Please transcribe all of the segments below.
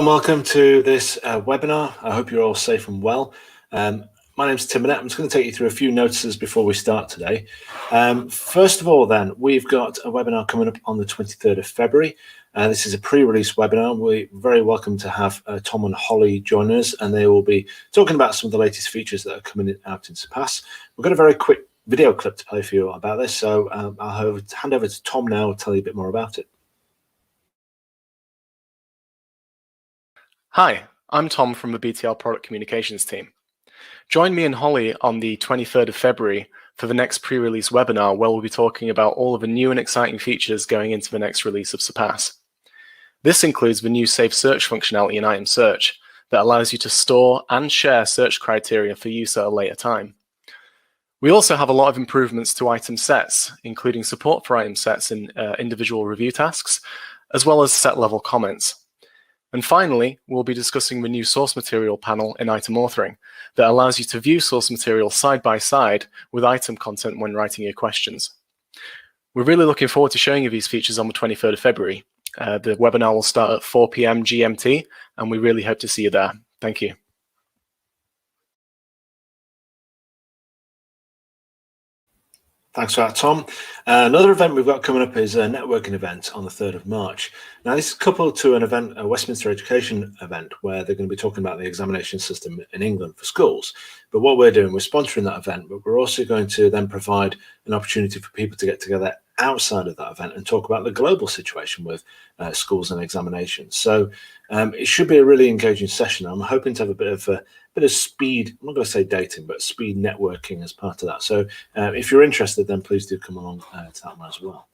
and welcome to this webinar. I hope you're all safe and well. My name's Tim Annette. I'm just going to take you through a few notices before we start today. First of all, then, we've got a webinar coming up on the 23rd of February. This is a pre-release webinar. We're very welcome to have Tom and Holly join us, and they will be talking about some of the latest features that are coming out in Surpass. We've got a very quick video clip to play for you about this, so I'll hand over to Tom now to tell you a bit more about it. Hi, I'm Tom from the BTL Product Communications team. Join me and Holly on the 23rd of February for the next pre-release webinar where we'll be talking about all of the new and exciting features going into the next release of Surpass. This includes the new Safe Search functionality in Item Search that allows you to store and share search criteria for use at a later time. We also have a lot of improvements to item sets, including support for item sets in individual review tasks, as well as set-level comments. And finally, we'll be discussing the new source material panel in item authoring that allows you to view source material side by side with item content when writing your questions. We're really looking forward to showing you these features on the 23rd of February. The webinar will start at 4 p.m. GMT, and we really hope to see you there. Thank you. Thanks for that, Tom. Another event we've got coming up is a networking event on the 3rd of March. Now, this is coupled to an event, a Westminster Education event, where they're going to be talking about the examination system in England for schools. But what we're doing, we're sponsoring that event, but we're also going to then provide an opportunity for people to get together outside of that event and talk about the global situation with schools and examinations. So it should be a really engaging session. I'm hoping to have a bit of speed, I'm not going to say dating, but speed networking as part of that. So if you're interested, then please do come along to that one as well.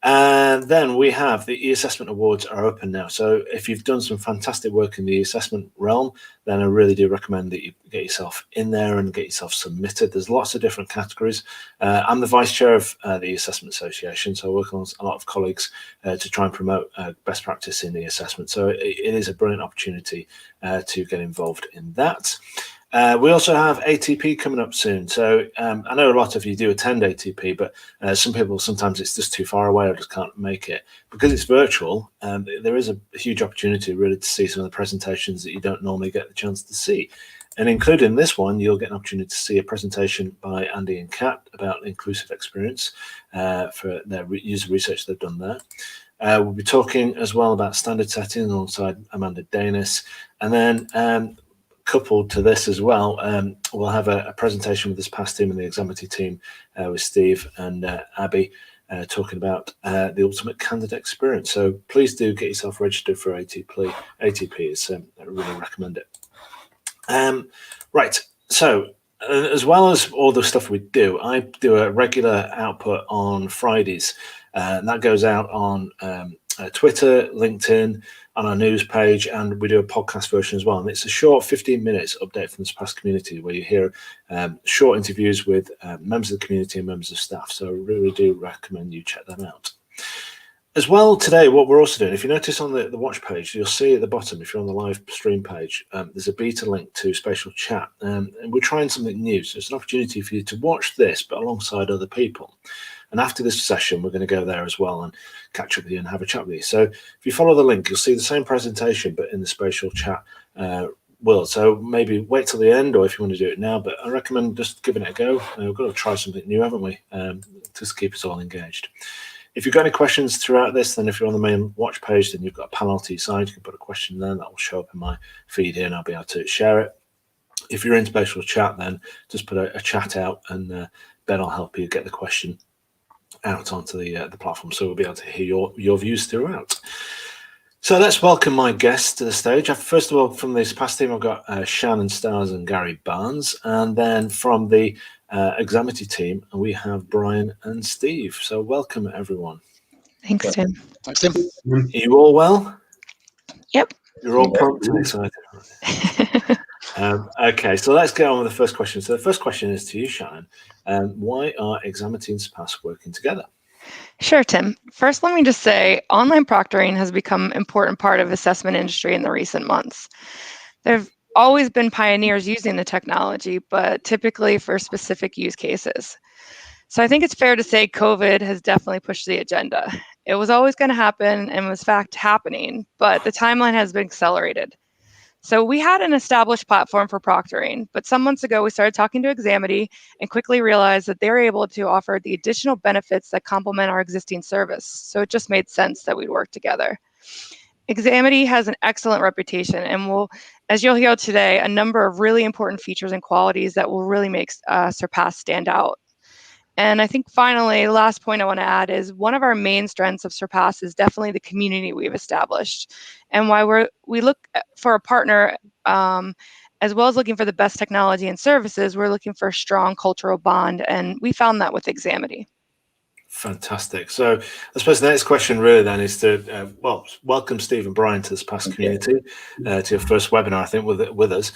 And then we have the e-assessment awards are open now. So if you've done some fantastic work in the e-assessment realm, then I really do recommend that you get yourself in there and get yourself submitted. There's lots of different categories. I'm the vice chair of the e-assessment association, so I work on a lot of colleagues to try and promote best practice in e-assessment. So it is a brilliant opportunity to get involved in that. We also have ATP coming up soon. So I know a lot of you do attend ATP, but some people, sometimes it's just too far away or just can't make it. Because it's virtual, there is a huge opportunity really to see some of the presentations that you don't normally get the chance to see. And including this one, you'll get an opportunity to see a presentation by Andy and Kat about inclusive experience for their user research they've done there. We'll be talking as well about standard setting alongside Amanda Danis. And then coupled to this as well, we'll have a presentation with this past team and the Examity team with Steve and Abby talking about the ultimate candidate experience. So please do get yourself registered for ATP. I really recommend it. Right, so as well as all the stuff we do, I do a regular output on Fridays, and that goes out on Twitter, LinkedIn, on our news page, and we do a podcast version as well. And it's a short 15 minutes update from the Surpass community where you hear short interviews with members of the community and members of staff. So I really do recommend you check them out. As well today, what we're also doing, if you notice on the watch page, you'll see at the bottom, if you're on the live stream page, there's a beta link to Spatial Chat. And we're trying something new. So it's an opportunity for you to watch this, but alongside other people. And after this session, we're going to go there as well and catch up with you and have a chat with you. So if you follow the link, you'll see the same presentation, but in the Spatial Chat world. So maybe wait till the end, or if you want to do it now, but I recommend just giving it a go. We've got to try something new, haven't we? Just keep us all engaged. If you've got any questions throughout this, then if you're on the main watch page, then you've got a panel to your side. You can put a question there, and that will show up in my feed here, and I'll be able to share it. If you're in Spatial Chat, then just put a chat out, and Ben will help you get the question out onto the platform, so we'll be able to hear your views throughout. So let's welcome my guests to the stage. First of all, from this past team, I've got Shannon Stars and Gary Barnes, and then from the Examity team, we have Brian and Steve. So welcome, everyone. Thanks, Tim. Thanks, Tim. Are you all well? Yep. You're all prompt and excited. Okay, so let's get on with the first question. So the first question is to you, Shannon. Why are Examity and Surpass working together? Sure, Tim. First, let me just say online proctoring has become an important part of the assessment industry in the recent months. There have always been pioneers using the technology, but typically for specific use cases. So I think it's fair to say COVID has definitely pushed the agenda. It was always going to happen and was fact happening, but the timeline has been accelerated. So we had an established platform for proctoring, but some months ago we started talking to Examity and quickly realized that they're able to offer the additional benefits that complement our existing service. So it just made sense that we'd work together. Examity has an excellent reputation and will, as you'll hear today, a number of really important features and qualities that will really make Surpass stand out. And I think finally, the last point I want to add is one of our main strengths of Surpass is definitely the community we've established. And why we look for a partner, as well as looking for the best technology and services, we're looking for a strong cultural bond. And we found that with Examity. Fantastic. So I suppose the next question really then is to, welcome Steve and Brian to the Surpass Community, to your first webinar, I think, with us.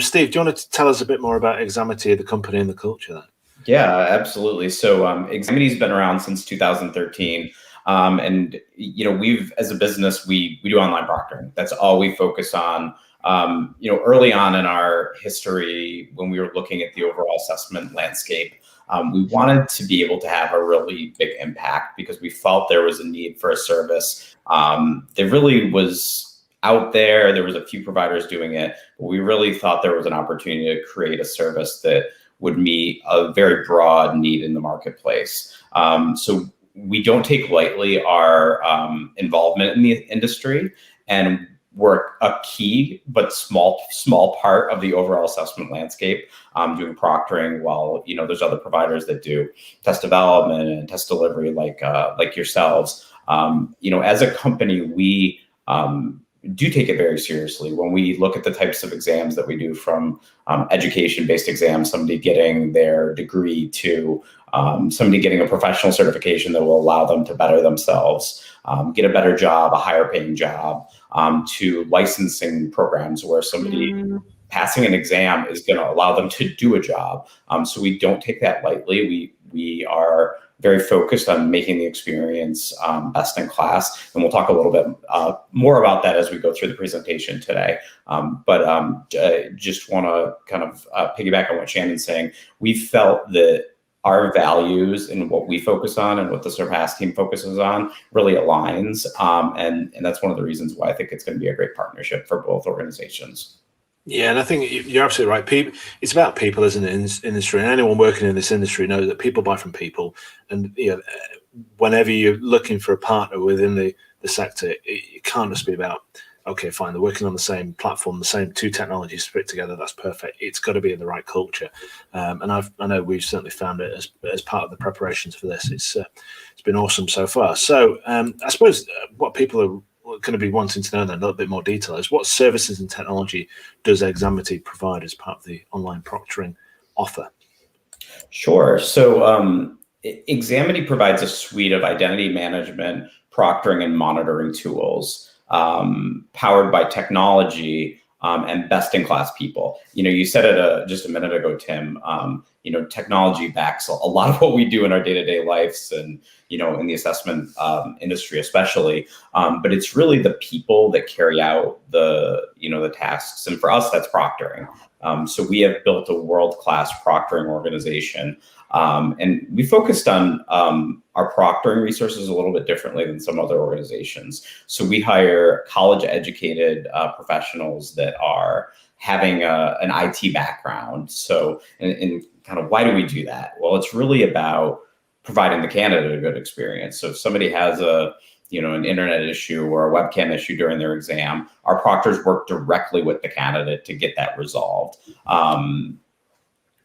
Steve, do you want to tell us a bit more about Examity, the company and the culture then? Yeah, absolutely. So Examity's been around since 2013. And, we've, as a business, we do online proctoring. That's all we focus on. Early on in our history, when we were looking at the overall assessment landscape, we wanted to be able to have a really big impact because we felt there was a need for a service. There really was out there. There was a few providers doing it, but we really thought there was an opportunity to create a service that would meet a very broad need in the marketplace. So we don't take lightly our involvement in the industry, and we're a key but small part of the overall assessment landscape, doing proctoring while there's other providers that do test development and test delivery like yourselves. As a company, we do take it very seriously. When we look at the types of exams that we do, from education-based exams, somebody getting their degree, to somebody getting a professional certification that will allow them to better themselves, get a better job, a higher paying job, to licensing programs where somebody passing an exam is going to allow them to do a job. So we don't take that lightly. We are very focused on making the experience best in class. And we'll talk a little bit more about that as we go through the presentation today. But just want to kind of piggyback on what Shannon's saying. We felt that our values and what we focus on and what the Surpass team focuses on really aligns. And that's one of the reasons why I think it's going to be a great partnership for both organizations. Yeah, and I think you're absolutely right. It's about people, isn't it, in this industry? And anyone working in this industry knows that people buy from people. And whenever you're looking for a partner within the sector, it can't just be about, okay, fine, they're working on the same platform, the same two technologies put together. That's perfect. It's got to be in the right culture. And I know we've certainly found it as part of the preparations for this. It's been awesome so far. So I suppose what people are going to be wanting to know then a little bit more detail is, what services and technology does Examity provide as part of the online proctoring offer? Sure. So Examity provides a suite of identity management, proctoring, and monitoring tools powered by technology and best-in-class people. You said it just a minute ago, Tim. Technology backs a lot of what we do in our day-to-day lives, and in the assessment industry especially. But it's really the people that carry out the tasks, and for us, that's proctoring. So we have built a world-class proctoring organization, and we focused on our proctoring resources a little bit differently than some other organizations. So we hire college-educated professionals that are having an IT background. So, and kind of why do we do that? Well, it's really about providing the candidate a good experience. So if somebody has an internet issue or a webcam issue during their exam, our proctors work directly with the candidate to get that resolved.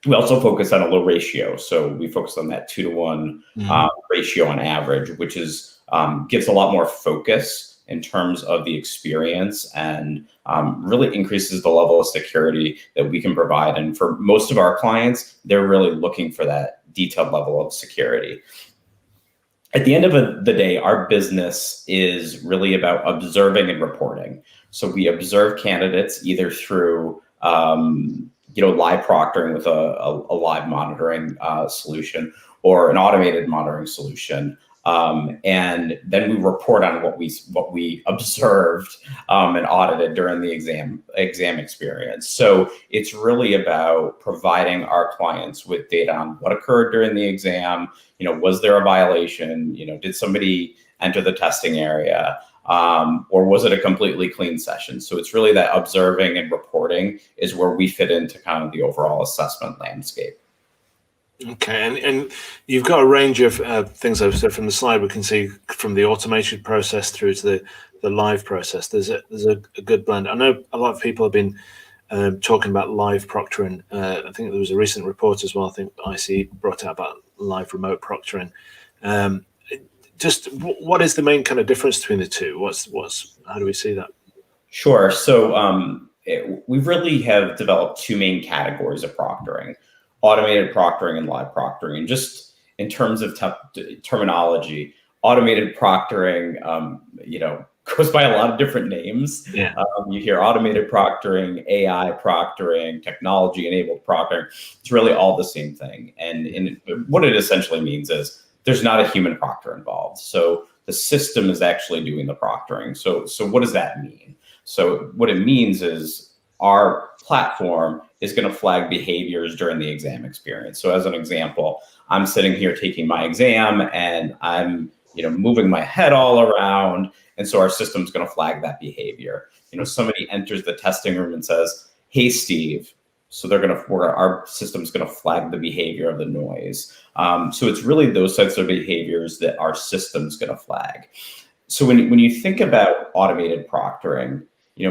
We also focus on a low ratio. So we focus on that 2-to-1 ratio on average, which is gives a lot more focus in terms of the experience, and really increases the level of security that we can provide. And for most of our clients, they're really looking for that detailed level of security. At the end of the day, our business is really about observing and reporting. So we observe candidates either through live proctoring with a live monitoring solution, or an automated monitoring solution. And then we report on what we observed and audited during the exam experience. So it's really about providing our clients with data on what occurred during the exam. Was there a violation? Did somebody enter the testing area? Or was it a completely clean session? So it's really that observing and reporting is where we fit into kind of the overall assessment landscape. Okay, and you've got a range of things. So from the slide, we can see from the automated process through to the live process. There's a good blend. I know a lot of people have been talking about live proctoring. I think there was a recent report as well. I think IC brought out about live remote proctoring. Just what is the main kind of difference between the two? How do we see that? Sure. So we really have developed two main categories of proctoring: automated proctoring and live proctoring. And just in terms of terminology, automated proctoring, goes by a lot of different names. Yeah. You hear automated proctoring, AI proctoring, technology-enabled proctoring. It's really all the same thing. And what it essentially means is there's not a human proctor involved. So the system is actually doing the proctoring. So what does that mean? So what it means is our platform is going to flag behaviors during the exam experience. So as an example, I'm sitting here taking my exam and I'm moving my head all around. And so our system's going to flag that behavior. Somebody enters the testing room and says, "Hey, Steve." So our system's going to flag the behavior of the noise. So it's really those types of behaviors that our system's going to flag. So when you think about automated proctoring,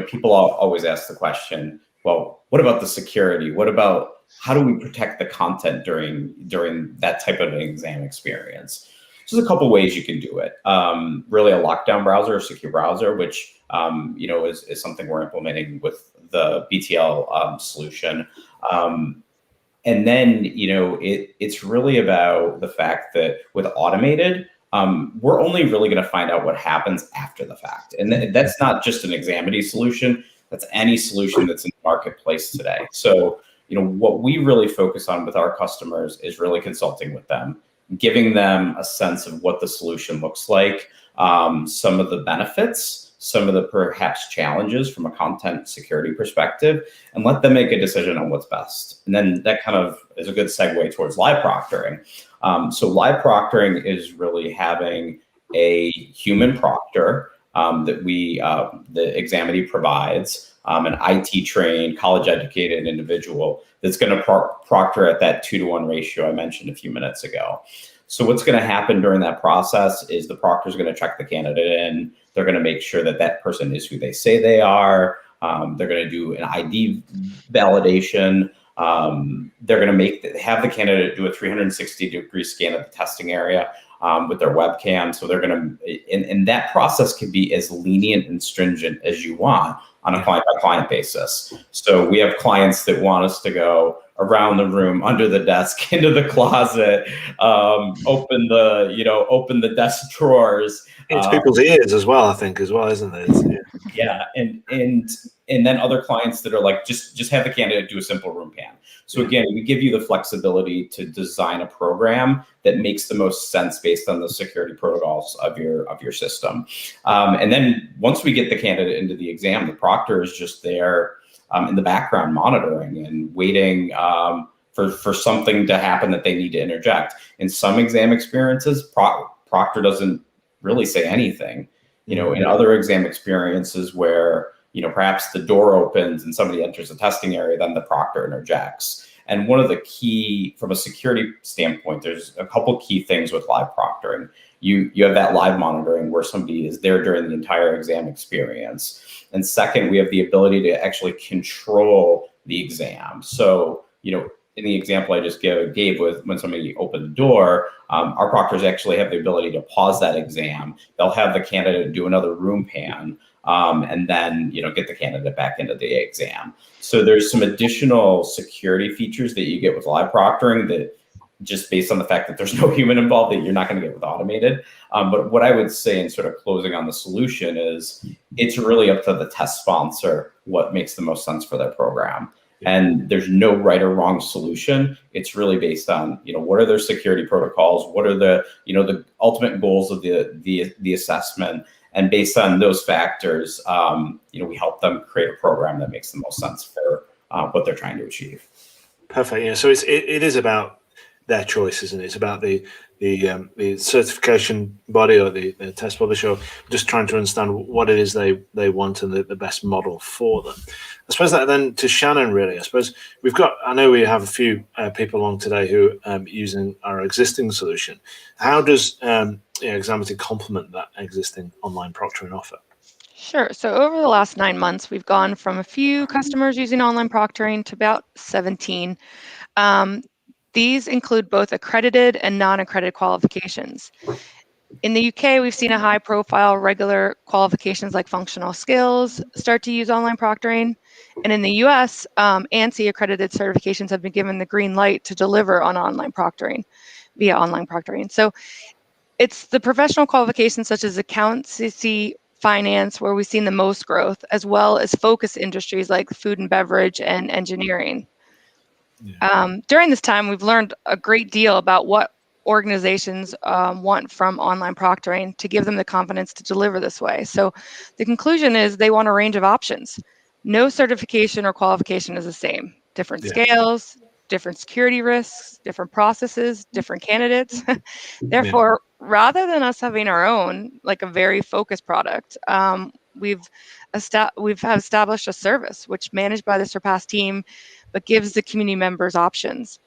people always ask the question, well, what about the security? What about how do we protect the content during that type of an exam experience? So there's a couple ways you can do it. Really a lockdown browser, a secure browser, which is something we're implementing with the BTL solution. And then, it's really about the fact that with automated, we're only really going to find out what happens after the fact. And that's not just an Examity solution. That's any solution that's in the marketplace today. So, what we really focus on with our customers is really consulting with them, giving them a sense of what the solution looks like, some of the benefits, some of the perhaps challenges from a content security perspective, and let them make a decision on what's best. And then that kind of is a good segue towards live proctoring. So live proctoring is really having a human proctor that the Examity provides, an IT-trained, college-educated individual that's going to proctor at that 2-to-1 ratio I mentioned a few minutes ago. So what's going to happen during that process is the proctor is going to check the candidate in. They're going to make sure that that person is who they say they are. They're going to do an ID validation. They're going to have the candidate do a 360-degree scan of the testing area with their webcam. So they're going to, and that process can be as lenient and stringent as you want on a client-by-client basis. So we have clients that want us to go around the room, under the desk, into the closet, open the desk drawers. Into people's ears as well, I think, isn't there? Yeah, and then other clients that are like, just have the candidate do a simple room pan. So again, we give you the flexibility to design a program that makes the most sense based on the security protocols of your system. And then once we get the candidate into the exam, the proctor is just there in the background monitoring and waiting for something to happen that they need to interject. In some exam experiences, proctor doesn't really say anything. In other exam experiences where perhaps the door opens and somebody enters the testing area, then the proctor interjects. And one of the key, from a security standpoint, there's a couple key things with live proctoring. You have that live monitoring where somebody is there during the entire exam experience. And second, we have the ability to actually control the exam. So, in the example I just gave with when somebody opened the door, our proctors actually have the ability to pause that exam. They'll have the candidate do another room pan, and then get the candidate back into the exam. So there's some additional security features that you get with live proctoring that, just based on the fact that there's no human involved, that you're not going to get with automated. But what I would say in sort of closing on the solution is it's really up to the test sponsor what makes the most sense for their program. And there's no right or wrong solution. It's really based on, what are their security protocols? What are the ultimate goals of the assessment? And based on those factors, we help them create a program that makes the most sense for what they're trying to achieve. Perfect. Yeah. So it is about their choice, isn't it? It's about the certification body or the test publisher just trying to understand what it is they want and the best model for them. I suppose that then to Shannon, really, I suppose I know we have a few people along today who are using our existing solution. How does Examity complement that existing online proctoring offer? Sure. So over the last 9 months, we've gone from a few customers using online proctoring to about 17. These include both accredited and non-accredited qualifications. In the UK, we've seen a high-profile regular qualifications like functional skills start to use online proctoring. And in the US, ANSI accredited certifications have been given the green light to deliver on online proctoring via online proctoring. So it's the professional qualifications such as accountancy, finance, where we've seen the most growth, as well as focus industries like food and beverage and engineering. Yeah. During this time, we've learned a great deal about what organizations want from online proctoring to give them the confidence to deliver this way. So the conclusion is they want a range of options. No certification or qualification is the same. Different scales, different security risks, different processes, different candidates. Therefore, rather than us having our own, like a very focused product, we've established a service which managed by the Surpass team, but gives the community members options.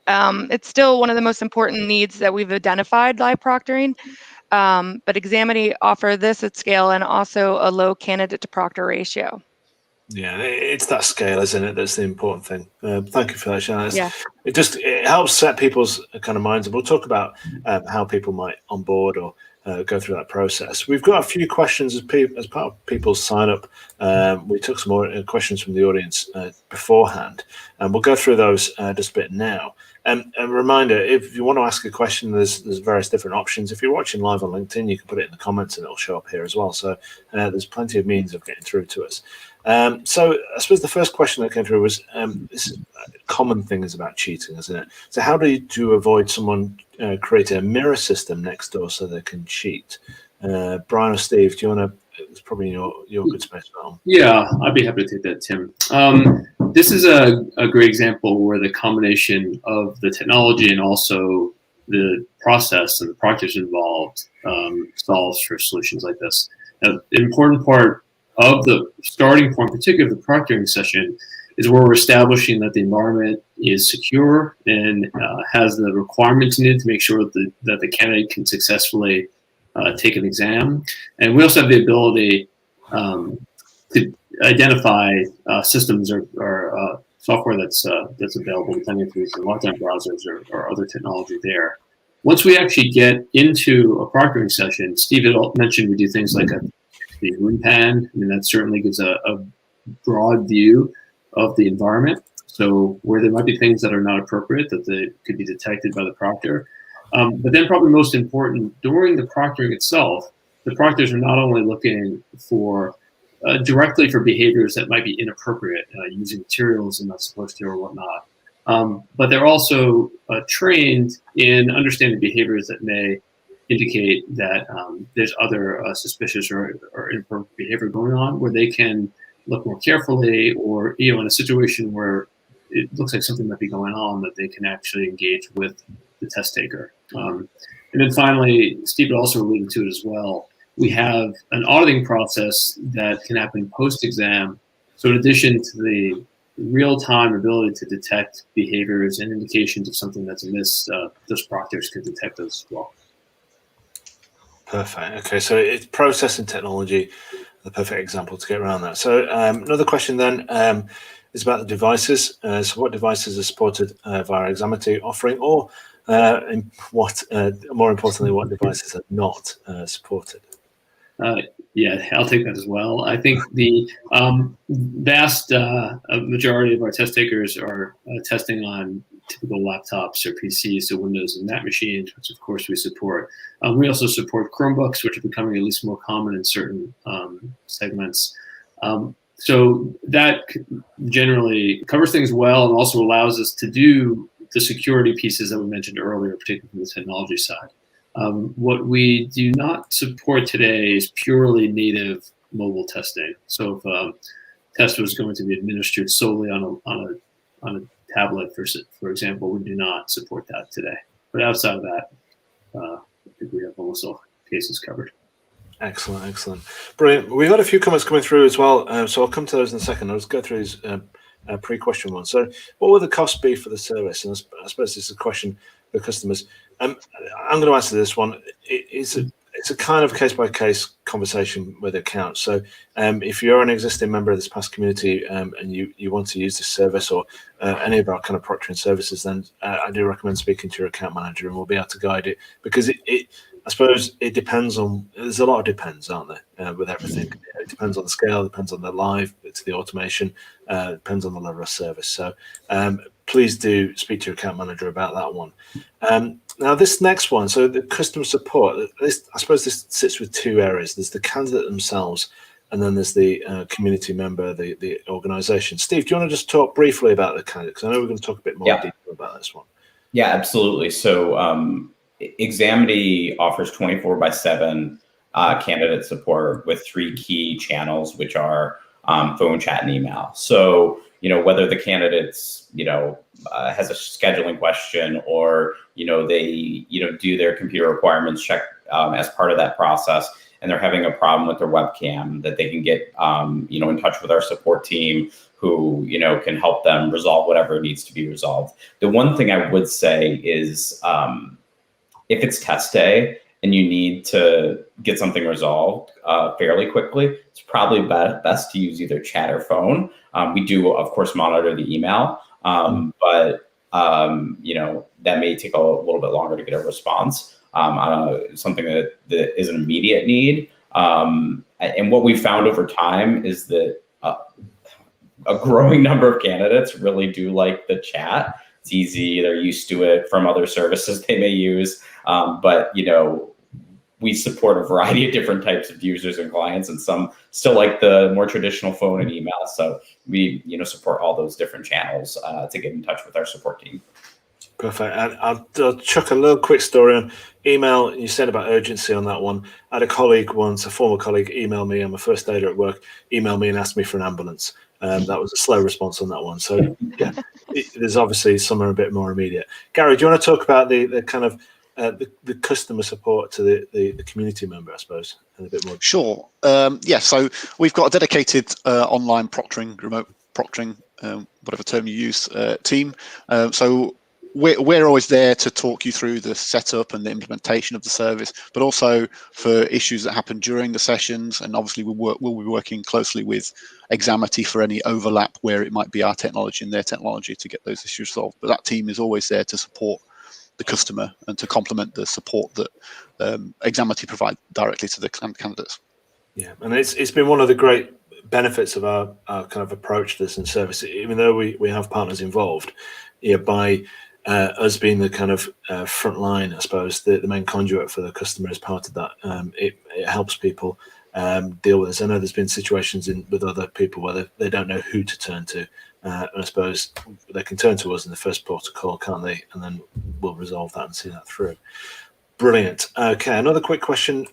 It's still one of the most important needs that we've identified, live proctoring, but Examity offer this at scale and also a low candidate to proctor ratio. Yeah, it's that scale, isn't it? That's the important thing. Thank you for that, Shannon. Yeah. It helps set people's kind of minds, and we'll talk about how people might onboard or go through that process. We've got a few questions as part of people's sign up. We took some more questions from the audience beforehand, and we'll go through those just a bit now. And a reminder, if you want to ask a question, there's various different options. If you're watching live on LinkedIn, you can put it in the comments and it'll show up here as well. So there's plenty of means of getting through to us. So I suppose the first question that came through was, this is a common thing is about cheating, isn't it? So how do you avoid someone creating a mirror system next door so they can cheat? Brian or Steve, do you want to, it's probably your good space for that one. Yeah, I'd be happy to take that, Tim. This is a great example where the combination of the technology and also the process and the proctors involved solves for solutions like this. Now, an important part of the starting point, particularly of the proctoring session, is where we're establishing that the environment is secure and has the requirements needed to make sure that the candidate can successfully take an exam. And we also have the ability to identify systems or software that's available, depending if we're using lockdown browsers or other technology there. Once we actually get into a proctoring session, Steve had mentioned we do things like the room pan. I mean, that certainly gives a broad view of the environment. So where there might be things that are not appropriate that they could be detected by the proctor. But then probably most important, during the proctoring itself, the proctors are not only looking for directly for behaviors that might be inappropriate, using materials they're not supposed to or whatnot, but they're also trained in understanding behaviors that may indicate that there's other suspicious or inappropriate behavior going on, where they can look more carefully, or in a situation where it looks like something might be going on, that they can actually engage with the test taker. And then finally, Steve also alluded to it as well, we have an auditing process that can happen post-exam. So in addition to the real-time ability to detect behaviors and indications of something that's amiss, those proctors can detect those as well. Perfect. Okay, so it's processing technology, the perfect example to get around that. So another question then is about the devices. So what devices are supported via Examity offering, or more importantly, what devices are not supported? Yeah, I'll take that as well. I think the vast majority of our test takers are testing on typical laptops or PCs, so Windows and Mac machines, which of course we support. We also support Chromebooks, which are becoming at least more common in certain segments. So that generally covers things well and also allows us to do the security pieces that we mentioned earlier, particularly from the technology side. What we do not support today is purely native mobile testing. So if a test was going to be administered solely on a tablet, for example, we do not support that today. But outside of that, I think we have almost all cases covered. Excellent, excellent. Brilliant. We've got a few comments coming through as well, so I'll come to those in a second. I'll just go through these pre-question ones. So what will the cost be for the service? And I suppose this is a question for customers. I'm going to answer this one. It's a kind of case-by-case conversation with accounts. So if you're an existing member of the Surpass community and you want to use this service or any of our kind of proctoring services, then I do recommend speaking to your account manager, and we'll be able to guide it, because I suppose it depends on, there's a lot of depends, aren't there, with everything. It depends on the scale, depends on the live, it's the automation, depends on the level of service. So please do speak to your account manager about that one. Now this next one, so the customer support, I suppose this sits with two areas. There's the candidate themselves, and then there's the community member, the organization. Steve, do you want to just talk briefly about the candidate? Because I know we're going to talk a bit more detail about this one. Yeah, absolutely. So Examity offers 24/7 candidate support with 3 key channels, which are phone, chat, and email. So, whether the candidate's, has a scheduling question, or, they, do their computer requirements check as part of that process, and they're having a problem with their webcam, that they can get, in touch with our support team, who, can help them resolve whatever needs to be resolved. The one thing I would say is, if it's test day and you need to get something resolved fairly quickly, it's probably best to use either chat or phone. We do, of course, monitor the email, but that may take a little bit longer to get a response on something that is an immediate need. And what we found over time is that a growing number of candidates really do like the chat. It's easy, they're used to it from other services they may use. But, we support a variety of different types of users and clients, and some still like the more traditional phone and email. So we, support all those different channels to get in touch with our support team. Perfect. And I'll chuck a little quick story on email. You said about urgency on that one. I had a colleague once, a former colleague, email me on my first day at work, email me and asked me for an ambulance. That was a slow response on that one. So yeah, there's obviously somewhere a bit more immediate. Gary, do you want to talk about the kind of the customer support to the community member, I suppose, and a bit more? Sure. Yeah. So we've got a dedicated online proctoring, remote proctoring, whatever term you use, team. So we're always there to talk you through the setup and the implementation of the service, but also for issues that happen during the sessions. And obviously we'll be working closely with Examity for any overlap where it might be our technology and their technology to get those issues solved. But that team is always there to support the customer and to complement the support that Examity provide directly to the candidates. Yeah, and it's been one of the great benefits of our kind of approach to this and service, even though we have partners involved, by us being the kind of front line, I suppose, the main conduit for the customer as part of that. It helps people deal with this. I know there's been situations with other people where they don't know who to turn to. And I suppose they can turn to us in the first protocol, can't they? And then we'll resolve that and see that through. Brilliant. Okay, another quick question.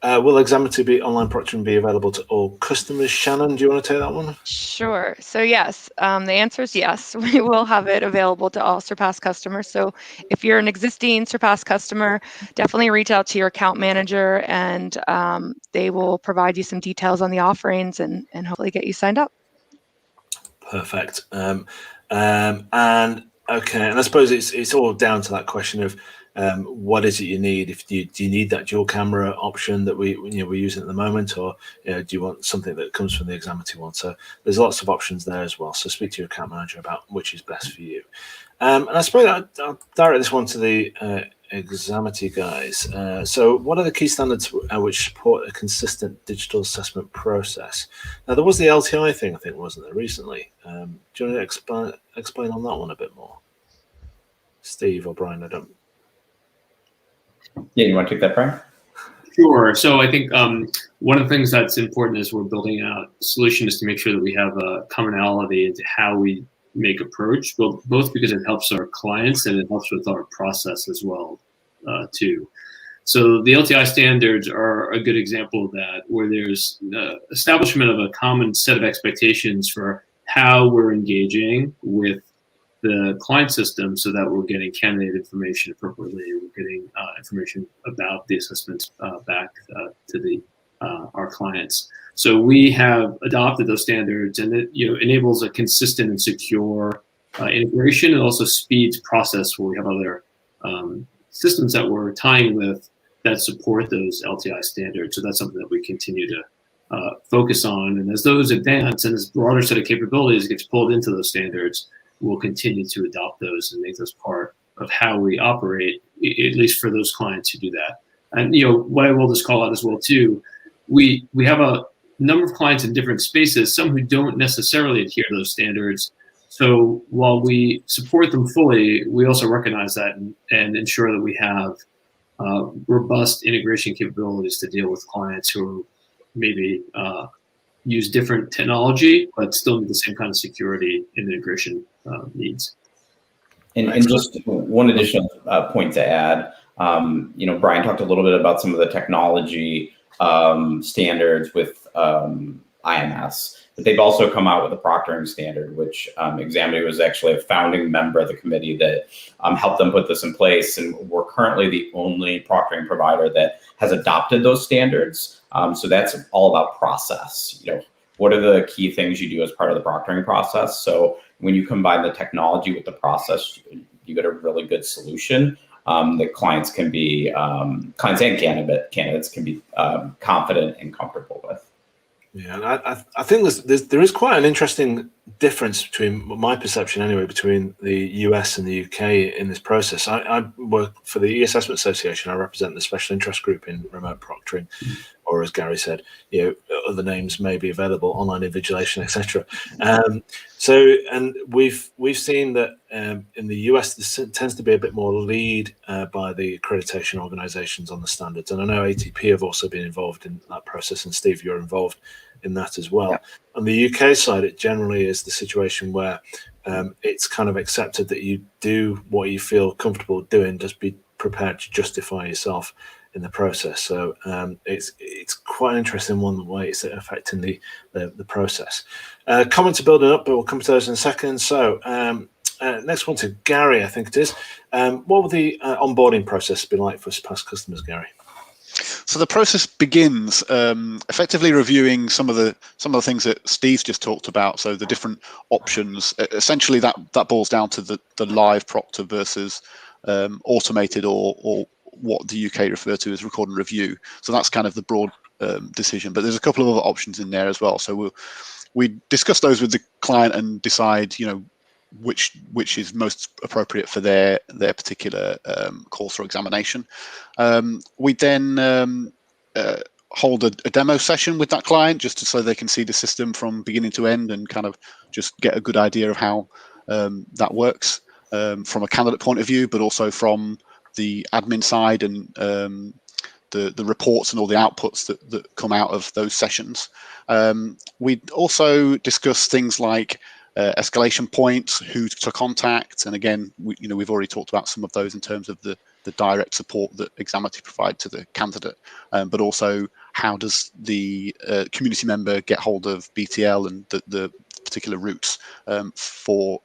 Will Examity online proctoring be available to all customers? Shannon, do you want to take that one? Sure. So yes, the answer is yes. We will have it available to all Surpass customers. So if you're an existing Surpass customer, definitely reach out to your account manager, and they will provide you some details on the offerings and hopefully get you signed up. Perfect. And okay, and I suppose it's all down to that question of what is it you need? Do you need that dual camera option that we're using at the moment, or do you want something that comes from the Examity one? So there's lots of options there as well. So speak to your account manager about which is best for you. And I suppose I'll direct this one to the Examity guys. So what are the key standards which support a consistent digital assessment process? Now there was the LTI thing, I think, wasn't there, recently? Do you want to explain on that one a bit more? Steve or Brian, I don't. Yeah, you want to take that, Brian? Sure. So I think one of the things that's important as we're building out solutions to make sure that we have a commonality into how we make approach, both because it helps our clients and it helps with our process as well, too. So the LTI standards are a good example of that, where there's establishment of a common set of expectations for how we're engaging with the client system so that we're getting candidate information appropriately. We're getting information about the assessments back to our clients. So we have adopted those standards, and it enables a consistent and secure integration, and also speeds process where we have other systems that we're tying with that support those LTI standards. So that's something that we continue to focus on. And as those advance and this broader set of capabilities gets pulled into those standards, we'll continue to adopt those and make those part of how we operate, at least for those clients who do that. And what I will just call out as well too, we have a number of clients in different spaces, some who don't necessarily adhere to those standards. So while we support them fully, we also recognize that and ensure that we have robust integration capabilities to deal with clients who maybe use different technology, but still need the same kind of security and integration needs. And just one additional point to add, Brian talked a little bit about some of the technology standards with IMS, but they've also come out with a proctoring standard, which Examity was actually a founding member of the committee that helped them put this in place. And we're currently the only proctoring provider that has adopted those standards. So that's all about process. What are the key things you do as part of the proctoring process? So when you combine the technology with the process, you get a really good solution that clients and candidates can be confident and comfortable with. Yeah, and I think there is quite an interesting difference between my perception, anyway, between the US and the UK in this process. I work for the E-Assessment Association. I represent the special interest group in remote proctoring, or as Gary said, other names may be available, online invigilation, etc. And we've seen that in the US, this tends to be a bit more lead by the accreditation organisations on the standards. And I know ATP have also been involved in that process, and Steve, you're involved in that as well. Yeah. On the UK side, it generally is the situation where it's kind of accepted that you do what you feel comfortable doing, just be prepared to justify yourself in the process. So it's quite an interesting one way it's affecting the process. Comments are building up, but we'll come to those in a second. So next one to Gary, I think it is. What would the onboarding process be like for Surpass customers, Gary? So the process begins effectively reviewing some of the things that Steve's just talked about. So the different options. Essentially, that boils down to the live proctor versus automated or what the UK refer to as record and review. So that's kind of the broad decision. But there's a couple of other options in there as well. So we discuss those with the client and decide, which is most appropriate for their particular course or examination. We then hold a demo session with that client just so they can see the system from beginning to end and kind of just get a good idea of how that works from a candidate point of view, but also from the admin side and the reports and all the outputs that come out of those sessions. We also discuss things like escalation points, who to contact, and again, we've already talked about some of those in terms of the direct support that Examity provide to the candidate, but also how does the community member get hold of BTL and the particular routes for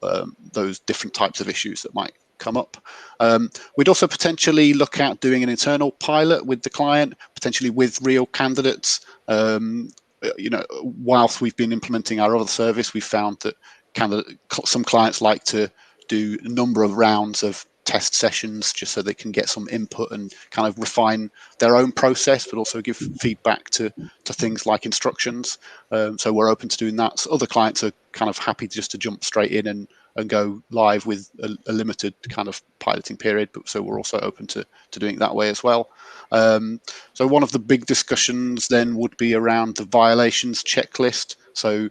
those different types of issues that might come up. We'd also potentially look at doing an internal pilot with the client, potentially with real candidates. Whilst we've been implementing our other service, we've found that some clients like to do a number of rounds of test sessions just so they can get some input and kind of refine their own process, but also give feedback to things like instructions. So we're open to doing that. So other clients are kind of happy just to jump straight in and go live with a limited kind of piloting period, but so we're also open to doing it that way as well. So one of the big discussions then would be around the violations checklist. So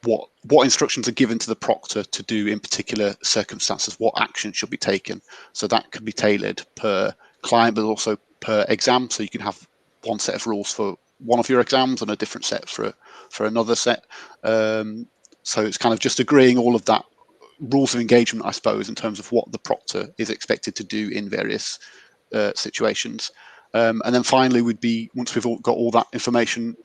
what instructions are given to the proctor to do in particular circumstances, what action should be taken. So that could be tailored per client, but also per exam. So you can have one set of rules for one of your exams and a different set for another set. So it's kind of just agreeing all of that rules of engagement, I suppose, in terms of what the proctor is expected to do in various situations. And then finally, once we've got all that information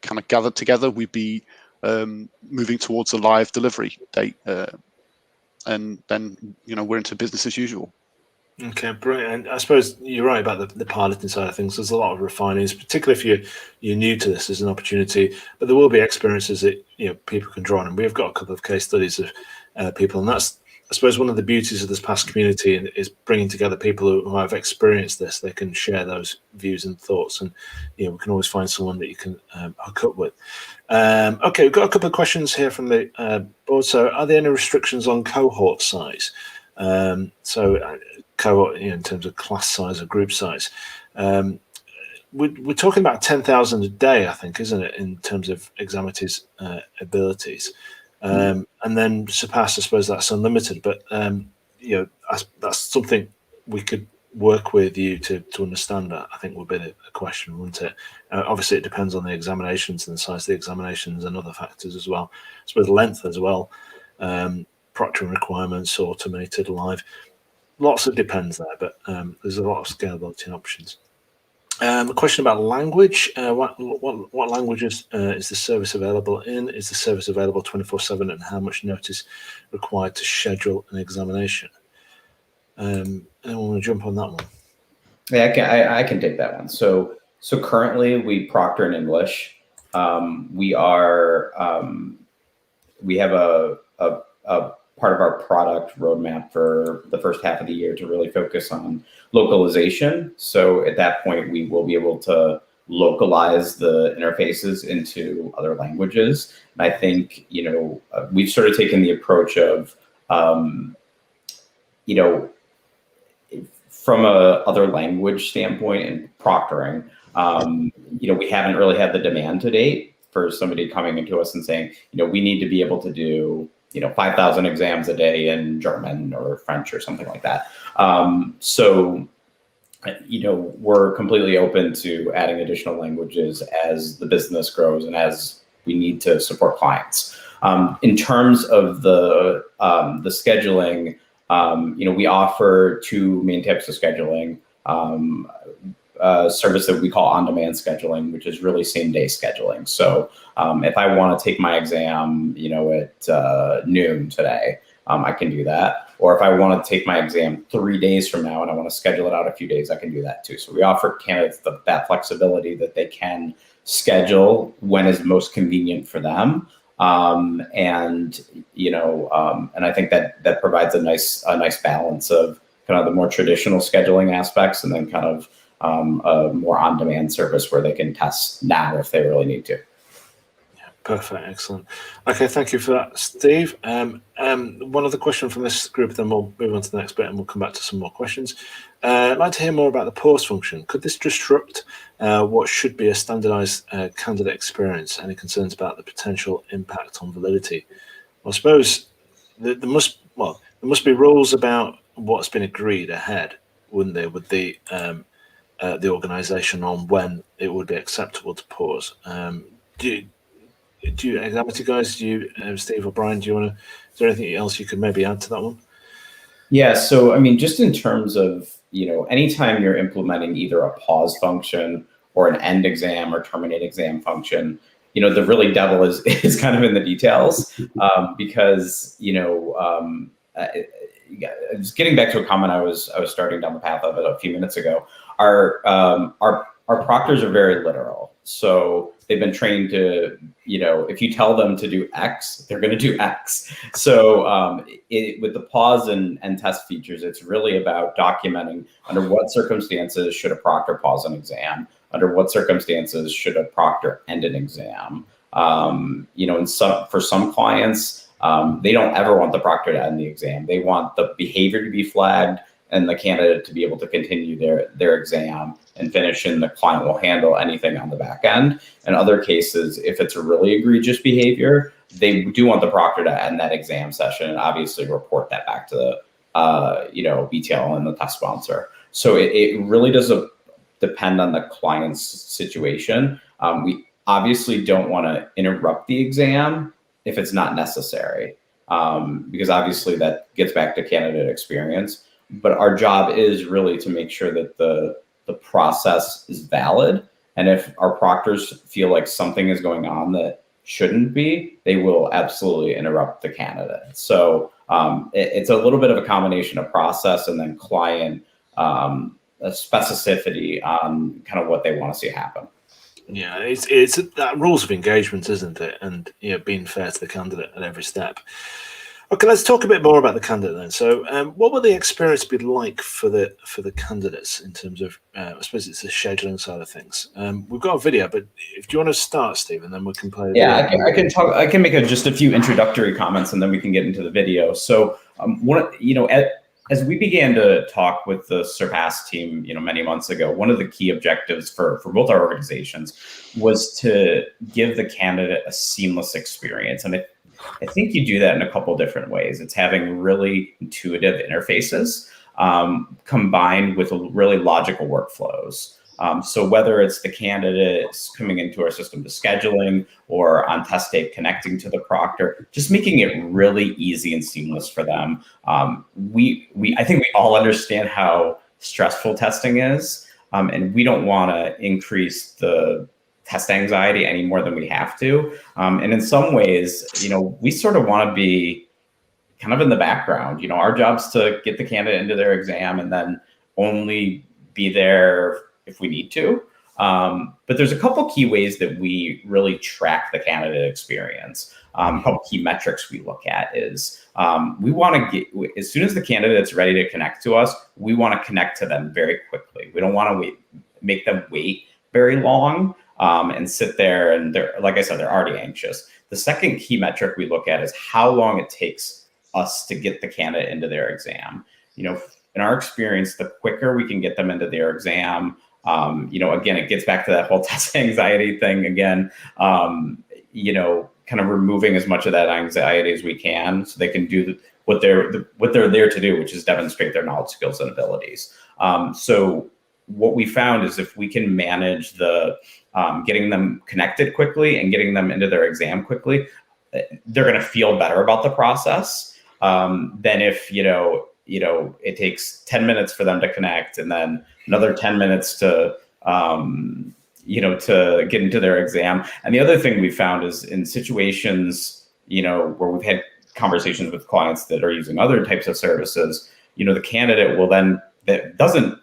kind of gathered together, we'd be moving towards a live delivery date, and then we're into business as usual. Okay, brilliant. And I suppose you're right about the piloting side of things. There's a lot of refinings, particularly if you're new to this as an opportunity. But there will be experiences that people can draw on, and we've got a couple of case studies of people, and that's, I suppose, one of the beauties of this past community is bringing together people who have experienced this. They can share those views and thoughts, and we can always find someone that you can hook up with. Okay, we've got a couple of questions here from the board. So, are there any restrictions on cohort size? Cohort, in terms of class size or group size, we're talking about 10,000 a day, I think, isn't it, in terms of Examity's abilities? And then Surpass, I suppose that's unlimited, but that's something we could work with you to understand. That I think would be the question, wouldn't it? Obviously, it depends on the examinations and the size of the examinations and other factors as well. I suppose length as well, proctoring requirements, automated, live. Lots of depends there, but there's a lot of scalability options. A question about language. What languages is the service available in? Is the service available 24/7, and how much notice required to schedule an examination? Anyone want to jump on that one? Yeah, I can take that one. So currently we proctor in English. We have a part of our product roadmap for the first half of the year to really focus on localization. So at that point, we will be able to localize the interfaces into other languages. And I think, we've sort of taken the approach of, from a other language standpoint and proctoring, we haven't really had the demand to date for somebody coming into us and saying, we need to be able to do 5,000 exams a day in German or French or something like that. We're completely open to adding additional languages as the business grows and as we need to support clients. In terms of the scheduling, we offer two main types of scheduling. Service that we call on-demand scheduling, which is really same-day scheduling. So if I want to take my exam, at noon today, I can do that. Or if I want to take my exam 3 days from now and I want to schedule it out a few days, I can do that too. So we offer candidates that flexibility that they can schedule when is most convenient for them. And I think that provides a nice balance of kind of the more traditional scheduling aspects and then kind of a more on-demand service where they can test now if they really need to. Yeah, perfect, excellent. Okay, thank you for that, Steve. One other question from this group, then we'll move on to the next bit and we'll come back to some more questions. I'd like to hear more about the pause function. Could this disrupt what should be a standardized candidate experience? Any concerns about the potential impact on validity? Well, I suppose there must be rules about what's been agreed ahead, wouldn't there, with the organization on when it would be acceptable to pause. Do you Examity guys, Steve or Brian, is there anything else you could maybe add to that one? Yeah, so just in terms of, anytime you're implementing either a pause function or an end exam or terminate exam function, the really devil is kind of in the details, because, just getting back to a comment I was starting down the path of it a few minutes ago. Our proctors are very literal. So they've been trained to, if you tell them to do X, they're going to do X. So with the pause and test features, it's really about documenting under what circumstances should a proctor pause an exam, under what circumstances should a proctor end an exam. For some clients, they don't ever want the proctor to end the exam. They want the behavior to be flagged and the candidate to be able to continue their exam and finish, and the client will handle anything on the back end. In other cases, if it's a really egregious behavior, they do want the proctor to end that exam session and obviously report that back to the BTL and the test sponsor. So it really does depend on the client's situation. We obviously don't want to interrupt the exam if it's not necessary, because obviously that gets back to candidate experience. But our job is really to make sure that the process is valid. And if our proctors feel like something is going on that shouldn't be, they will absolutely interrupt the candidate. So it's a little bit of a combination of process and then client specificity on kind of what they want to see happen. Yeah, it's that rules of engagement, isn't it? And being fair to the candidate at every step. Okay, let's talk a bit more about the candidate then. So, what will the experience be like for the candidates in terms of, I suppose it's the scheduling side of things. We've got a video, but if you want to start, Stephen, then we can play. Yeah, I can talk. I can make just a few introductory comments, and then we can get into the video. So, as we began to talk with the Surpass team, many months ago, one of the key objectives for both our organizations was to give the candidate a seamless experience, and I think you do that in a couple different ways. It's having really intuitive interfaces combined with really logical workflows. So whether it's the candidates coming into our system to scheduling or on test day connecting to the proctor, just making it really easy and seamless for them. I think we all understand how stressful testing is, and we don't want to increase the test anxiety any more than we have to. And in some ways, we sort of want to be kind of in the background. Our job's to get the candidate into their exam and then only be there if we need to. But there's a couple key ways that we really track the candidate experience. A couple key metrics we look at is we want to get, as soon as the candidate's ready to connect to us, we want to connect to them very quickly. We don't want to make them wait very long and sit there and like I said, they're already anxious. The second key metric we look at is how long it takes us to get the candidate into their exam. In our experience, the quicker we can get them into their exam, again, it gets back to that whole test anxiety thing again, kind of removing as much of that anxiety as we can so they can do what they're there to do, which is demonstrate their knowledge, skills, and abilities. So what we found is if we can manage the getting them connected quickly and getting them into their exam quickly, they're going to feel better about the process than if, it takes 10 minutes for them to connect and then another 10 minutes to, to get into their exam. And the other thing we found is in situations, where we've had conversations with clients that are using other types of services, the candidate will then, that doesn't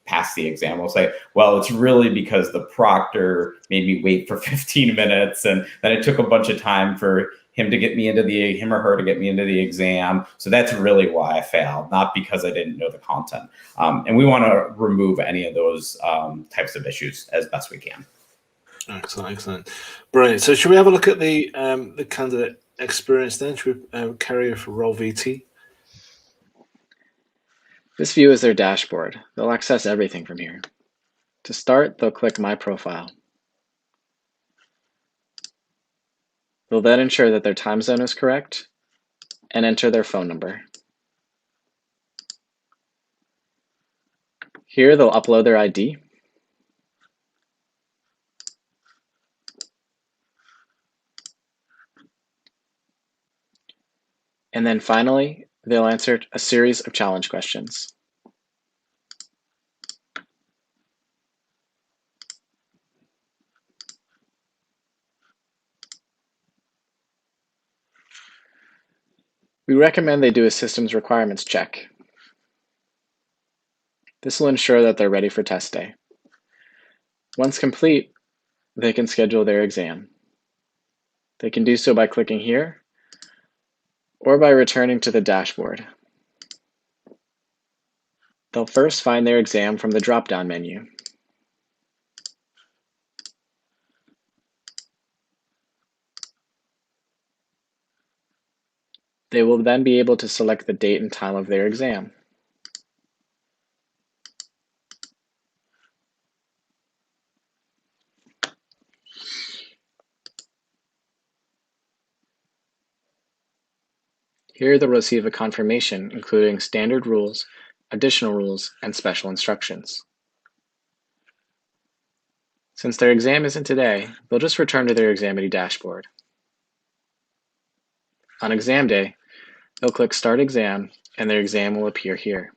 pass the exam, will say, well, it's really because the proctor made me wait for 15 minutes and then it took a bunch of time for him or her to get me into the exam. So that's really why I failed, not because I didn't know the content. And we want to remove any of those types of issues as best we can. Excellent. Brilliant. So should we have a look at the candidate experience then? Should we carry for role VT? This view is their dashboard. They'll access everything from here. To start, they'll click My Profile. They'll then ensure that their time zone is correct and enter their phone number. Here, they'll upload their ID. And then finally, they'll answer a series of challenge questions. We recommend they do a systems requirements check. This will ensure that they're ready for test day. Once complete, they can schedule their exam. They can do so by clicking here or by returning to the dashboard. They'll first find their exam from the drop-down menu. They will then be able to select the date and time of their exam. Here they'll receive a confirmation including standard rules, additional rules, and special instructions. Since their exam isn't today, they'll just return to their Examity dashboard. On exam day, they'll click Start Exam, and their exam will appear here.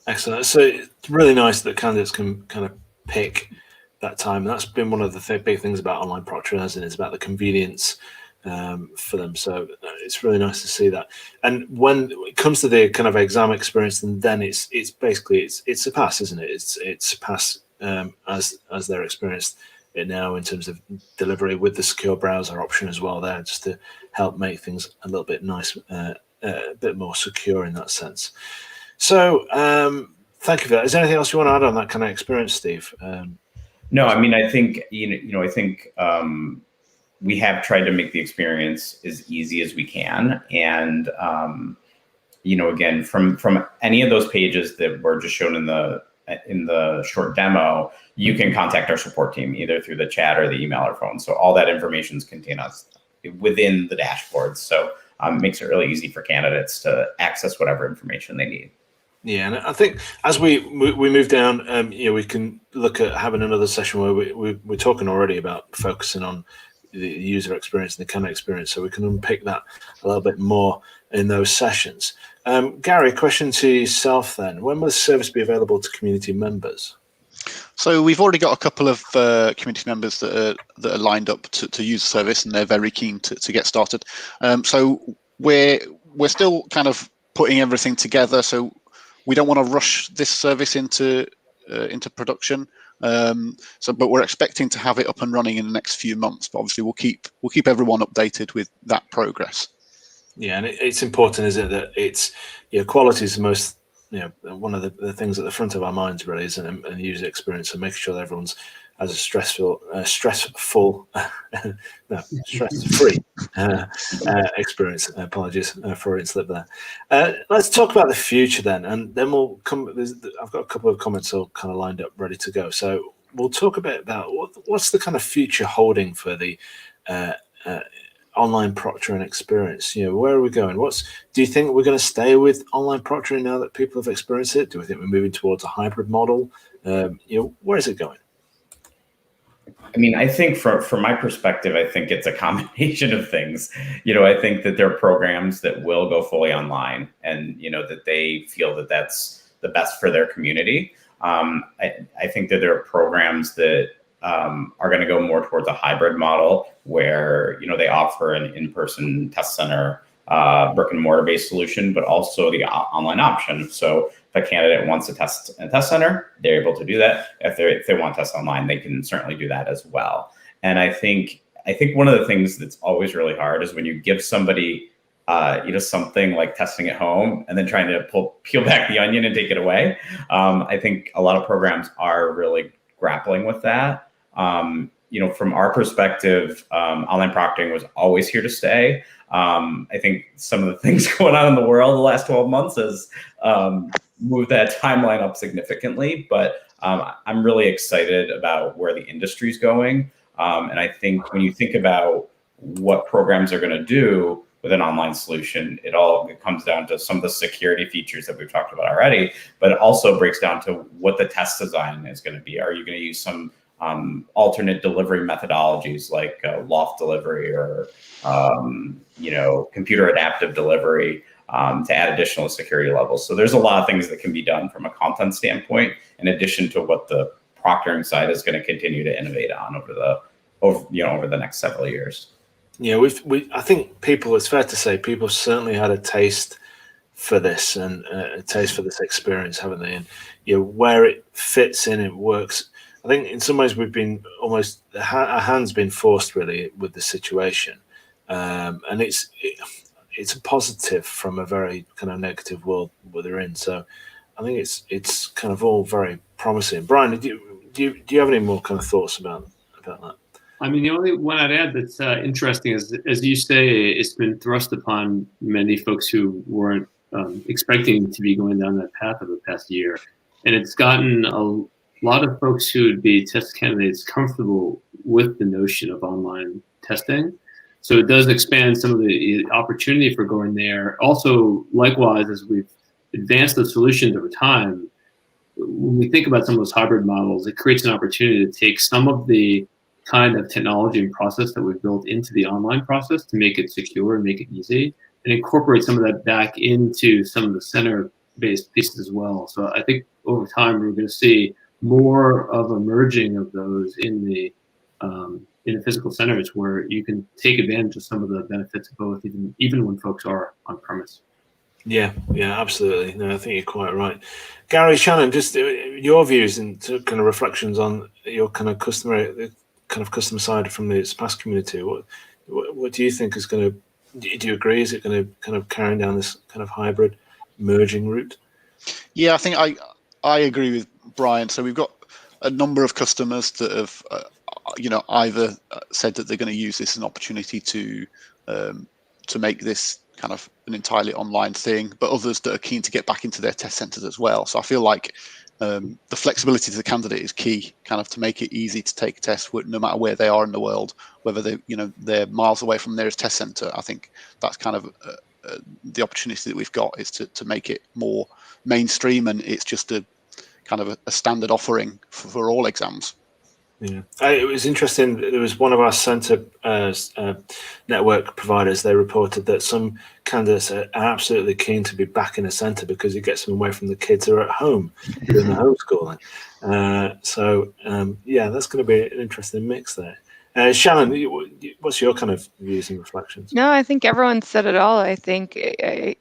Excellent. So it's really nice that candidates can kind of pick that time. And that's been one of the big things about online proctoring, hasn't it? It's about the convenience for them. So it's really nice to see that. And when it comes to the kind of exam experience, then it's basically it's Surpass, isn't it? It's Surpass as they're experienced it now in terms of delivery with the secure browser option as well there, just to help make things a little bit nice, a bit more secure in that sense. So thank you for that. Is there anything else you want to add on that kind of experience, Steve? No, I mean, I think I think we have tried to make the experience as easy as we can, and again, from any of those pages that were just shown in the short demo, you can contact our support team either through the chat or the email or phone. So all that information is contained within the dashboard. So it makes it really easy for candidates to access whatever information they need. Yeah, and I think as we move down, we can look at having another session where we're talking already about focusing on the user experience and the candidate experience, so we can unpick that a little bit more in those sessions. Gary, question to yourself then. When will the service be available to community members? So we've already got a couple of community members that are lined up to use the service, and they're very keen to get started. So we're still kind of putting everything together. So we don't want to rush this service into production. But we're expecting to have it up and running in the next few months. But obviously, we'll keep everyone updated with that progress. Yeah, and it's important, isn't it, that it's quality is the most one of the things at the front of our minds really, isn't it? And user experience, and making sure that everyone's has a stress-free experience. Apologies for it slip there. Let's talk about the future then, and then we'll come. I've got a couple of comments all kind of lined up, ready to go. So we'll talk a bit about what's the kind of future holding for the online proctoring experience. Where are we going? Do you think we're going to stay with online proctoring now that people have experienced it? Do we think we're moving towards a hybrid model? Where is it going? I mean, I think from my perspective, I think it's a combination of things. I think that there are programs that will go fully online, and that they feel that that's the best for their community. I think that there are programs that are going to go more towards a hybrid model where they offer an in-person test center, brick and mortar based solution, but also the online option. So if a candidate wants to test in a test center, they're able to do that. If they want to test online, they can certainly do that as well. And I think one of the things that's always really hard is when you give somebody something like testing at home and then trying to peel back the onion and take it away. I think a lot of programs are really grappling with that. From our perspective, online proctoring was always here to stay. I think some of the things going on in the world the last 12 months has moved that timeline up significantly, but I'm really excited about where the industry's going. And I think when you think about what programs are going to do with an online solution, it comes down to some of the security features that we've talked about already, but it also breaks down to what the test design is going to be. Are you going to use some alternate delivery methodologies like loft delivery or computer adaptive delivery to add additional security levels? So there's a lot of things that can be done from a content standpoint, in addition to what the proctoring side is going to continue to innovate on over the next several years. Yeah, I think it's fair to say people certainly had a taste for this and a taste for this experience, haven't they? And where it fits in, it works. I think in some ways we've been almost our hands been forced really with the situation, and it's a positive from a very kind of negative world we're in. So I think it's kind of all very promising. Brian, do you have any more kind of thoughts about that? I mean, the only one I'd add that's interesting is, as you say, it's been thrust upon many folks who weren't expecting to be going down that path over the past year, and it's gotten a lot of folks who would be test candidates comfortable with the notion of online testing. So it does expand some of the opportunity for going there. Also, likewise, as we've advanced the solutions over time, when we think about some of those hybrid models, it creates an opportunity to take some of the kind of technology and process that we've built into the online process to make it secure and make it easy, and incorporate some of that back into some of the center-based pieces as well. So I think over time, we're going to see more of a merging of those in the physical centers, where you can take advantage of some of the benefits of both, even when folks are on premise. Yeah, absolutely. No, I think you're quite right. Gary, Shannon, just your views and kind of reflections on your kind of customer side from the Surpass community. What do you think is going to? Do you agree? Is it going to kind of carry down this kind of hybrid merging route? Yeah, I think I agree with Brian. So we've got a number of customers that have, either said that they're going to use this as an opportunity to make this kind of an entirely online thing, but others that are keen to get back into their test centers as well. So I feel like the flexibility to the candidate is key, kind of to make it easy to take a test no matter where they are in the world, whether they're miles away from the nearest test center. I think that's kind of the opportunity that we've got, is to make it more mainstream, and it's just a kind of a standard offering for all exams. Yeah, it was interesting. There was one of our centre network providers. They reported that some candidates are absolutely keen to be back in a centre because it gets them away from the kids who are at home doing the homeschooling. Yeah, that's going to be an interesting mix there. Shannon, what's your kind of views and reflections? No, I think everyone said it all. I think, I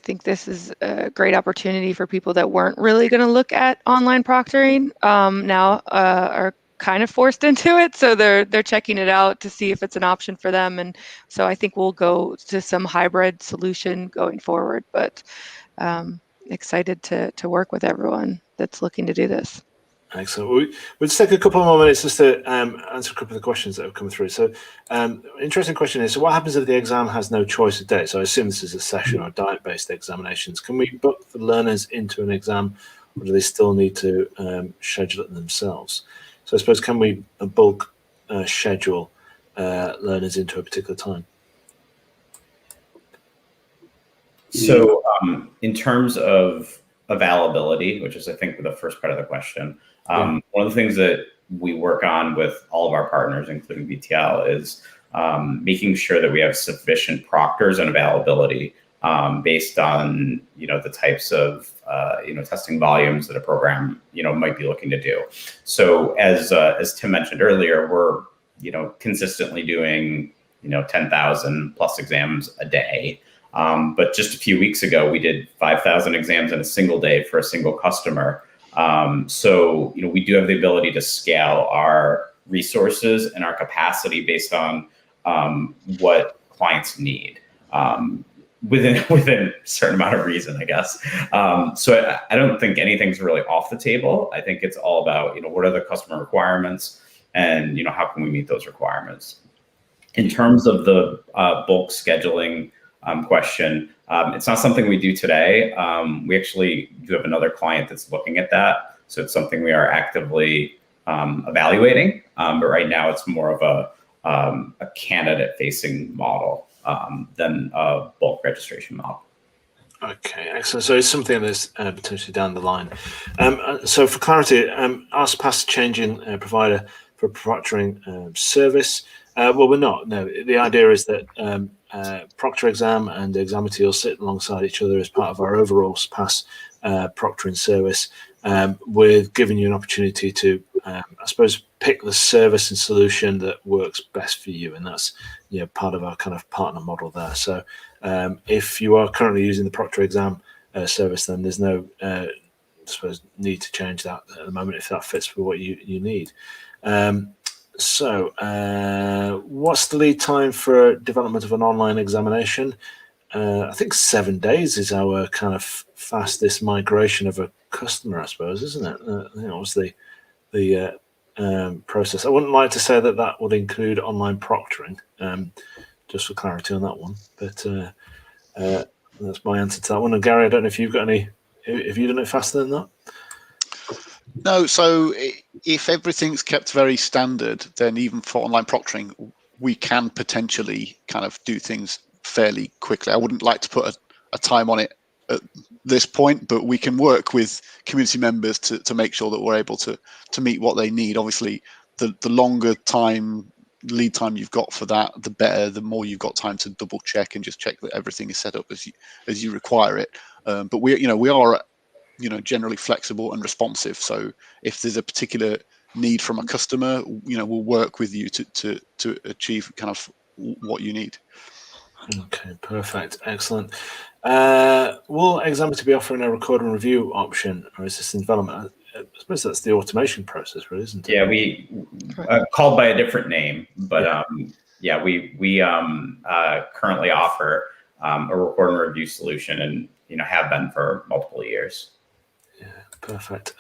think this is a great opportunity for people that weren't really going to look at online proctoring, now are kind of forced into it. So they're checking it out to see if it's an option for them. And so I think we'll go to some hybrid solution going forward, but excited to work with everyone that's looking to do this. Excellent. We'll just take a couple more minutes just to answer a couple of the questions that have come through. So, interesting question is, so what happens if the exam has no choice of date? So I assume this is a session or diet-based examinations. Can we book the learners into an exam, or do they still need to schedule it themselves? So I suppose, can we bulk schedule learners into a particular time? So in terms of availability, which is, I think, the first part of the question, one of the things that we work on with all of our partners, including BTL, is making sure that we have sufficient proctors and availability based on the types of testing volumes that a program might be looking to do. So as Tim mentioned earlier, we're consistently doing 10,000 plus exams a day. But just a few weeks ago, we did 5,000 exams in a single day for a single customer. So we do have the ability to scale our resources and our capacity based on what clients need. Within a certain amount of reason, I guess. So I don't think anything's really off the table. I think it's all about, what are the customer requirements, and, how can we meet those requirements? In terms of the bulk scheduling question, it's not something we do today. We actually do have another client that's looking at that. So it's something we are actively evaluating. But right now it's more of a candidate-facing model than a bulk registration model. Okay, excellent. So it's something that's potentially down the line. So for clarity, our Surpass changing provider for proctoring service. Well, we're not. No, the idea is that Proctor Exam and Examity will sit alongside each other as part of our overall Surpass proctoring service, with giving you an opportunity to, I suppose, pick the service and solution that works best for you, and that's part of our kind of partner model there. So if you are currently using the Proctor Exam service, then there's no, I suppose, need to change that at the moment if that fits for what you need. So what's the lead time for development of an online examination? I think 7 days is our kind of fastest migration of a customer, I suppose, isn't it? I think that was the process. I wouldn't like to say that would include online proctoring, just for clarity on that one. But that's my answer to that one. And Gary, I don't know if you've got any. Have you done it faster than that? No, so if everything's kept very standard, then even for online proctoring, we can potentially kind of do things fairly quickly. I wouldn't like to put a time on it at this point, but we can work with community members to make sure that we're able to meet what they need. Obviously, the longer lead time you've got for that, the better, the more you've got time to double check and just check that everything is set up as you require it. But we are generally flexible and responsive. So if there's a particular need from a customer, we'll work with you to achieve kind of what you need. Okay, perfect, excellent. Will Examity be offering a record and review option, or is this in development? I suppose that's the automation process, really, isn't it? Yeah, we called by a different name, but we currently offer a record and review solution, and have been for multiple years. Yeah, perfect.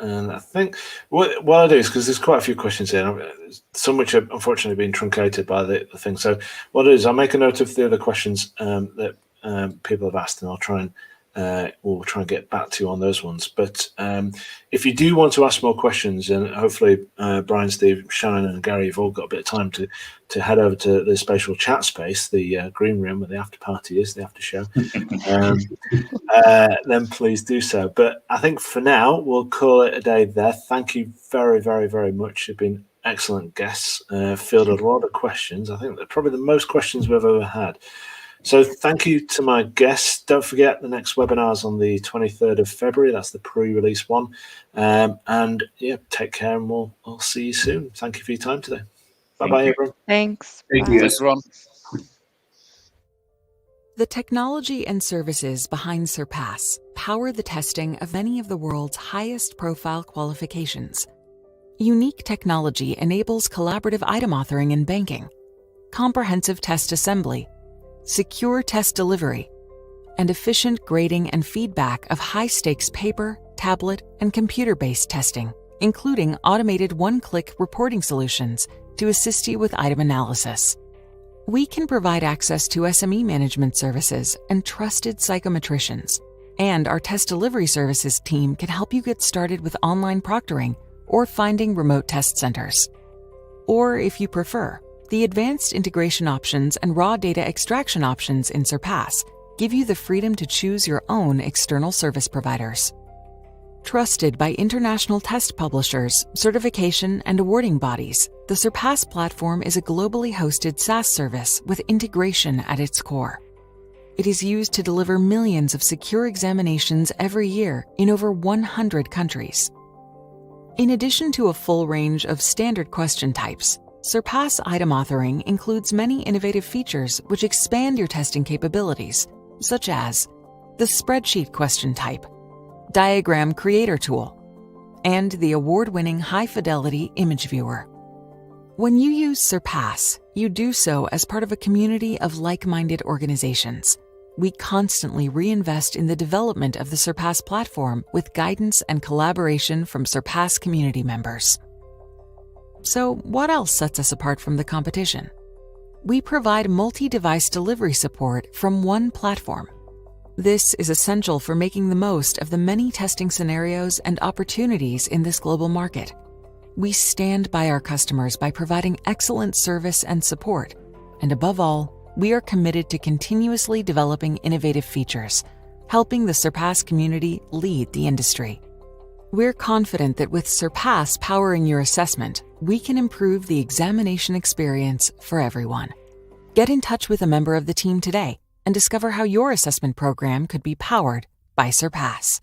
And I think what I'll do is, because there's quite a few questions here, some which have unfortunately been truncated by the thing. So what I'll do is I'll make a note of the other questions that people have asked, and I'll try and we'll try and get back to you on those ones. But if you do want to ask more questions, and hopefully Brian, Steve, Shannon, and Gary, you've all got a bit of time to head over to the spatial chat space, the green room where the after party is, the after show, then please do so. But I think for now, we'll call it a day there. Thank you very, very, very much. You've been excellent guests, fielded a lot of questions. I think they're probably the most questions we've ever had. So thank you to my guests. Don't forget the next webinar is on the 23rd of February. That's the pre-release one. And yeah, take care, and I'll see you soon. Thank you for your time today. Bye-bye, everyone. Thanks. Thank Bye. you, Thanks, everyone. The technology and services behind Surpass power the testing of many of the world's highest profile qualifications. Unique technology enables collaborative item authoring in banking, comprehensive test assembly, secure test delivery, and efficient grading and feedback of high-stakes paper, tablet, and computer-based testing, including automated one-click reporting solutions to assist you with item analysis. We can provide access to SME management services and trusted psychometricians, and our test delivery services team can help you get started with online proctoring or finding remote test centers. Or if you prefer, the advanced integration options and raw data extraction options in Surpass give you the freedom to choose your own external service providers. Trusted by international test publishers, certification, and awarding bodies, the Surpass platform is a globally hosted SaaS service with integration at its core. It is used to deliver millions of secure examinations every year in over 100 countries. In addition to a full range of standard question types, Surpass item authoring includes many innovative features which expand your testing capabilities, such as the spreadsheet question type, diagram creator tool, and the award-winning high-fidelity image viewer. When you use Surpass, you do so as part of a community of like-minded organizations. We constantly reinvest in the development of the Surpass platform with guidance and collaboration from Surpass community members. So what else sets us apart from the competition? We provide multi-device delivery support from one platform. This is essential for making the most of the many testing scenarios and opportunities in this global market. We stand by our customers by providing excellent service and support, and above all, we are committed to continuously developing innovative features, helping the Surpass community lead the industry. We're confident that with Surpass powering your assessment, we can improve the examination experience for everyone. Get in touch with a member of the team today and discover how your assessment program could be powered by Surpass.